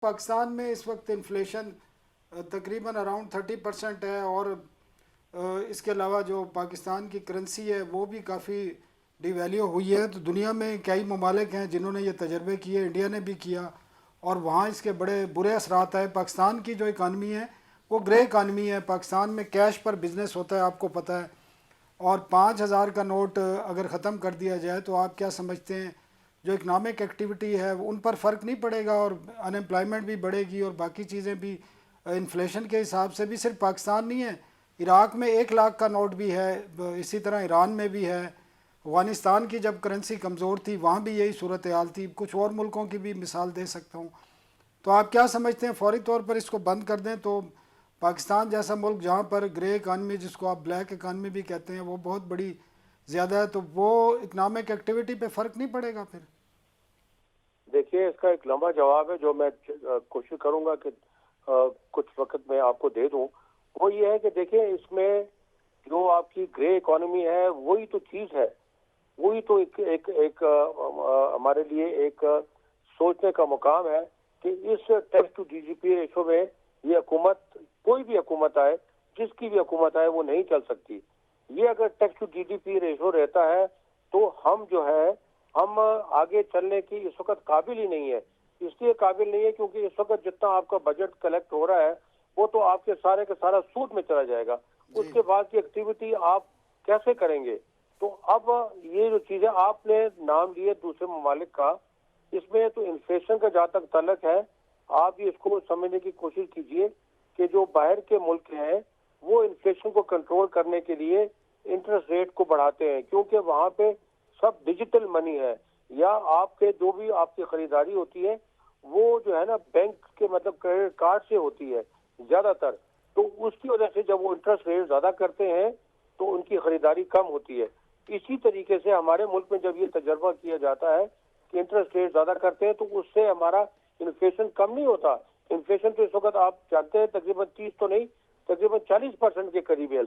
पाकिस्तान में इस वक्त इन्फ्लेशन तकरीबन अराउंड 30% है और इसके अलावा जो पाकिस्तान की करेंसी है वो भी काफ़ी डिवैल्यू हुई है। तो दुनिया में कई ममालिक हैं जिन्होंने ये तजर्बे किए, इंडिया ने भी किया और वहाँ इसके बड़े बुरे असरात आए। पाकिस्तान की जो इकानमी है वो ग्रे इकानमी है। पाकिस्तान में कैश पर बिज़नेस होता है, आपको पता है। और 5,000 का नोट अगर ख़त्म कर दिया जाए तो आप क्या समझते हैं जो इकनॉमिक एक्टिविटी है उन पर फ़र्क नहीं पड़ेगा और अनएम्प्लॉयमेंट भी बढ़ेगी और बाकी चीज़ें भी। इन्फ्लेशन के हिसाब से भी सिर्फ पाकिस्तान नहीं है, इराक़ में 1 लाख का नोट भी है, इसी तरह ईरान में भी है। अफ़गानिस्तान की जब करेंसी कमज़ोर थी वहाँ भी यही सूरत हाल थी। कुछ और मुल्कों की भी मिसाल दे सकता हूँ। तो आप क्या समझते हैं फ़ौरी तौर पर इसको बंद कर दें तो पाकिस्तान जैसा मुल्क जहाँ पर ग्रे इकानमी, जिसको आप ब्लैक इकानमी भी कहते हैं, वो बहुत बड़ी ज़्यादा है, तो वो इकनॉमिक एक्टिविटी पे फ़र्क नहीं पड़ेगा फिर? देखिए, इसका एक लंबा जवाब है जो मैं कोशिश करूंगा कि कुछ वक्त में आपको दे दूं। वो ये है कि देखिए, इसमें जो आपकी ग्रे इकोनॉमी है वही तो चीज है, वही तो हमारे लिए एक सोचने का मुकाम है कि इस टैक्स टू जीडीपी रेशो में ये हुकूमत, कोई भी हुकूमत आए, जिसकी भी हुकूमत आए, वो नहीं चल सकती। ये अगर टैक्स टू जीडीपी रेशो रहता है तो हम जो है हम आगे चलने की इस वक्त काबिल ही नहीं है। इसलिए काबिल नहीं है क्योंकि इस वक्त जितना आपका बजट कलेक्ट हो रहा है वो तो आपके सारे का सारा सूद में चला जाएगा। उसके बाद की एक्टिविटी आप कैसे करेंगे? तो अब ये जो चीजें आपने नाम लिए दूसरे ममालिक का, इसमें तो इन्फ्लेशन का जहाँ तक तलक है, आप भी इसको समझने की कोशिश कीजिए कि जो बाहर के मुल्क हैं वो इन्फ्लेशन को कंट्रोल करने के लिए इंटरेस्ट रेट को बढ़ाते हैं, क्योंकि वहाँ पे सब डिजिटल मनी है, या आपके जो भी आपकी खरीदारी होती है वो जो है ना बैंक के मतलब क्रेडिट कार्ड से होती है ज्यादातर। तो उसकी वजह से जब वो इंटरेस्ट रेट ज्यादा करते हैं तो उनकी खरीदारी कम होती है। इसी तरीके से हमारे मुल्क में जब ये तजर्बा किया जाता है कि इंटरेस्ट रेट ज्यादा करते हैं तो उससे हमारा इन्फ्लेशन कम नहीं होता। इन्फ्लेशन तो इस वक्त आप जानते हैं तकरीबन 30 तो नहीं, तकरीबन 40% के करीब है।